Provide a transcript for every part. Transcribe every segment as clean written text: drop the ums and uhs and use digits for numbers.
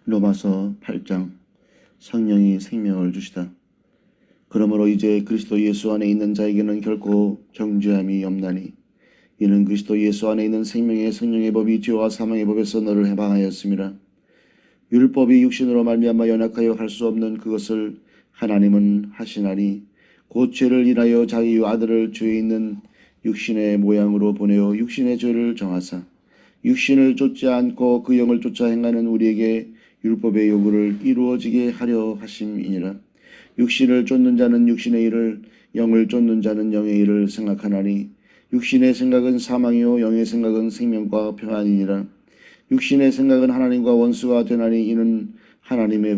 로마서 8장. 성령이 생명을 주시다. 그러므로 이제 그리스도 예수 안에 있는 자에게는 결코 정죄함이 없나니 이는 그리스도 예수 안에 있는 생명의 성령의 법이 죄와 사망의 법에서 너를 해방하였음이라. 율법이 육신으로 말미암아 연약하여 할 수 없는 그것을 하나님은 하시나니 곧 죄를 인하여 자기 아들을 죄에 있는 육신의 모양으로 보내어 육신의 죄를 정하사 육신을 쫓지 않고 그 영을 쫓아 행하는 우리에게 율법의 요구를 이루어지게 하려 하심이니라. 육신을 쫓는 자는 육신의 일을, 영을 쫓는 자는 영의 일을 생각하나니 육신의 생각은 사망이요 영의 생각은 생명과 평안이니라. 육신의 생각은 하나님과 원수가 되나니 이는 하나님의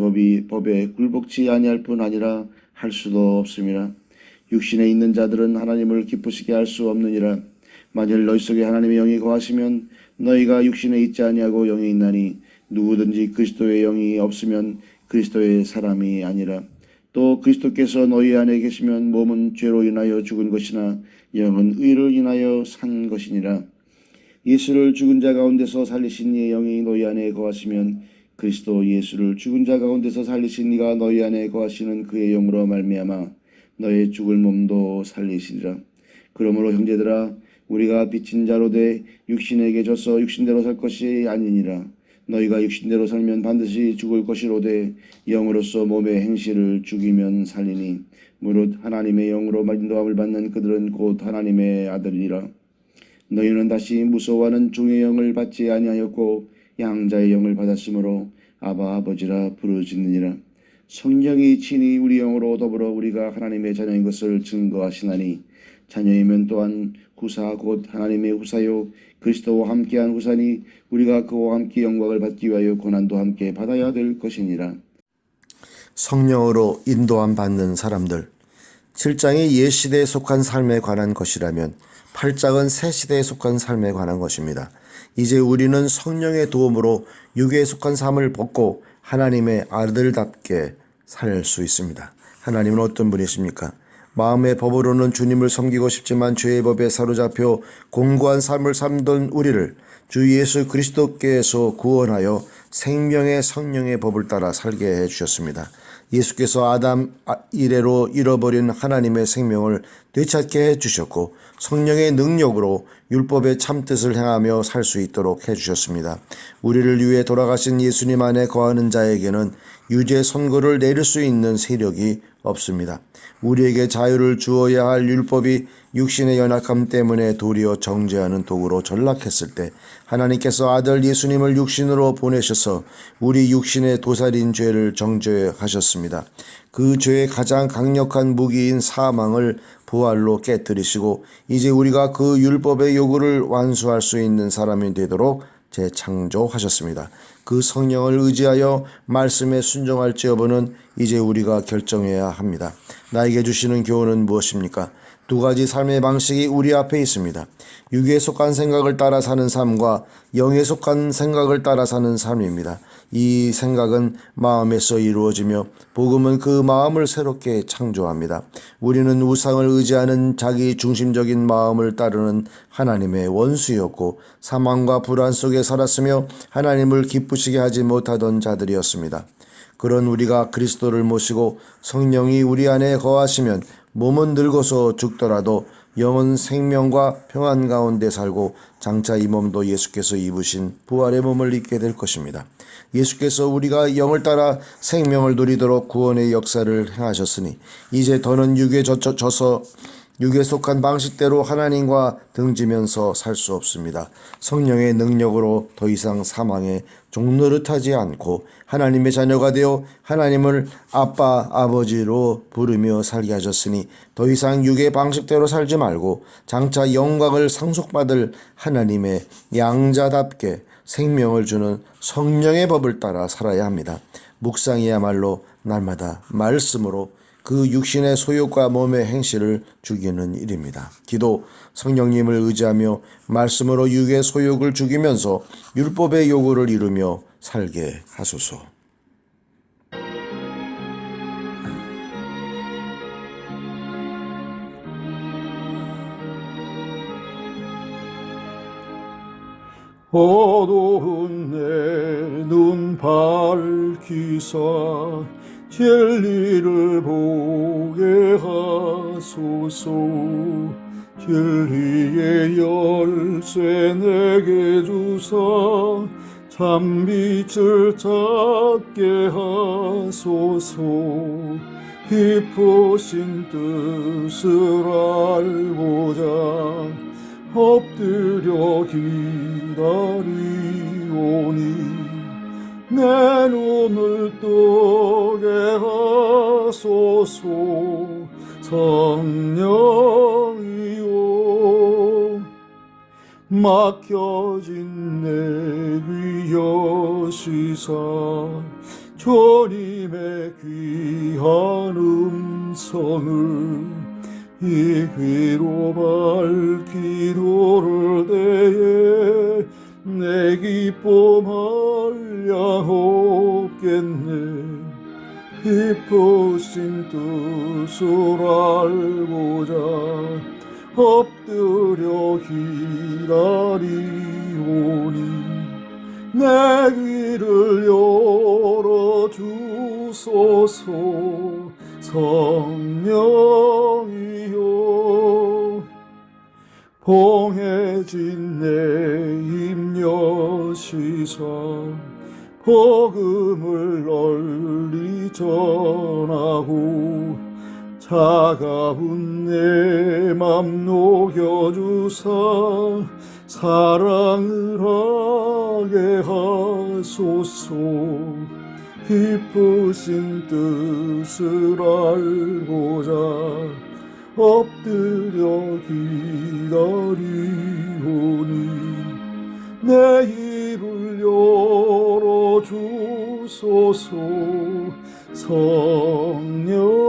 법에 굴복치 아니할 뿐 아니라 할 수도 없음이라. 육신에 있는 자들은 하나님을 기쁘시게 할 수 없느니라. 만일 너희 속에 하나님의 영이 거하시면 너희가 육신에 있지 아니하고 영에 있나니 누구든지 그리스도의 영이 없으면 그리스도의 사람이 아니라. 또 그리스도께서 너희 안에 계시면 몸은 죄로 인하여 죽은 것이나 영은 의를 인하여 산 것이니라. 예수를 죽은 자 가운데서 살리신 이의 영이 너희 안에 거하시면 그리스도 예수를 죽은 자 가운데서 살리신 이가 너희 안에 거하시는 그의 영으로 말미암아 너의 죽을 몸도 살리시리라. 그러므로 형제들아, 우리가 빚진 자로 돼 육신에게 져서 육신대로 살 것이 아니니라. 너희가 육신대로 살면 반드시 죽을 것이로되 영으로서 몸의 행실을 죽이면 살리니 무릇 하나님의 영으로 인도함을 받는 그들은 곧 하나님의 아들이라. 너희는 다시 무서워하는 종의 영을 받지 아니하였고 양자의 영을 받았으므로 아바 아버지라 부르짖느니라. 성령이 친히 우리 영으로 더불어 우리가 하나님의 자녀인 것을 증거하시나니 자녀이면 또한 후사 곧 하나님의 후사요 그리스도와 함께한 후사니 우리가 그와 함께 영광을 받기 위하여 고난도 함께 받아야 될 것이니라. 성령으로 인도함 받는 사람들. 7장이 옛 시대에 속한 삶에 관한 것이라면 8장은 새 시대에 속한 삶에 관한 것입니다. 이제 우리는 성령의 도움으로 육에 속한 삶을 벗고 하나님의 아들답게 살 수 있습니다. 하나님은 어떤 분이십니까? 마음의 법으로는 주님을 섬기고 싶지만 죄의 법에 사로잡혀 공고한 삶을 살던 우리를 주 예수 그리스도께서 구원하여 생명의 성령의 법을 따라 살게 해주셨습니다. 예수께서 아담 이래로 잃어버린 하나님의 생명을 되찾게 해주셨고 성령의 능력으로 율법의 참뜻을 행하며 살 수 있도록 해주셨습니다. 우리를 위해 돌아가신 예수님 안에 거하는 자에게는 유죄 선고를 내릴 수 있는 세력이 없습니다. 우리에게 자유를 주어야 할 율법이 육신의 연약함 때문에 도리어 정죄하는 도구로 전락했을 때 하나님께서 아들 예수님을 육신으로 보내셔서 우리 육신의 도살인 죄를 정죄하셨습니다. 그 죄의 가장 강력한 무기인 사망을 부활로 깨뜨리시고 이제 우리가 그 율법의 요구를 완수할 수 있는 사람이 되도록 재창조하셨습니다. 그 성령을 의지하여 말씀에 순종할지 여부는 이제 우리가 결정해야 합니다. 나에게 주시는 교훈은 무엇입니까? 두 가지 삶의 방식이 우리 앞에 있습니다. 육에 속한 생각을 따라 사는 삶과 영에 속한 생각을 따라 사는 삶입니다. 이 생각은 마음에서 이루어지며 복음은 그 마음을 새롭게 창조합니다. 우리는 우상을 의지하는 자기 중심적인 마음을 따르는 하나님의 원수였고 사망과 불안 속에 살았으며 하나님을 기쁘시게 하지 못하던 자들이었습니다. 그런 우리가 그리스도를 모시고 성령이 우리 안에 거하시면 몸은 늙어서 죽더라도 영은 생명과 평안 가운데 살고 장차 이 몸도 예수께서 입으신 부활의 몸을 입게 될 것입니다. 예수께서 우리가 영을 따라 생명을 누리도록 구원의 역사를 행하셨으니 이제 더는 육에 져서 육에 속한 방식대로 하나님과 등지면서 살 수 없습니다. 성령의 능력으로 더 이상 사망에 종노릇하지 않고 하나님의 자녀가 되어 하나님을 아빠, 아버지로 부르며 살게 하셨으니 더 이상 육의 방식대로 살지 말고 장차 영광을 상속받을 하나님의 양자답게 생명을 주는 성령의 법을 따라 살아야 합니다. 묵상이야말로 날마다 말씀으로 그 육신의 소욕과 몸의 행실을 죽이는 일입니다. 기도, 성령님을 의지하며 말씀으로 육의 소욕을 죽이면서 율법의 요구를 이루며 살게 하소서. 어두운 내 눈 밝히사 진리를 보게 하소서. 진리의 열쇠 내게 주사 참빛을 찾게 하소서. 깊으신 뜻을 알고자 엎드려 기다리오니 내 눈을 뜨게 하소서. 성령이여 막혀진 내 귀 여시사 주님의 귀한 음성을 이 귀로 밝기도를 대해 내 기쁨 알랴 없겠네. 깊으신 뜻을 알고자 엎드려 기다리오니 내 귀를 열어주소서. 성령이여 봉해진 내 입 여시사 복음을 널리 전하고 차가운 내 맘 녹여주사 사랑을 하게 하소서. 깊으신 뜻을 알고자 엎드려 기다리오니 내 입을 열어주소서. 성령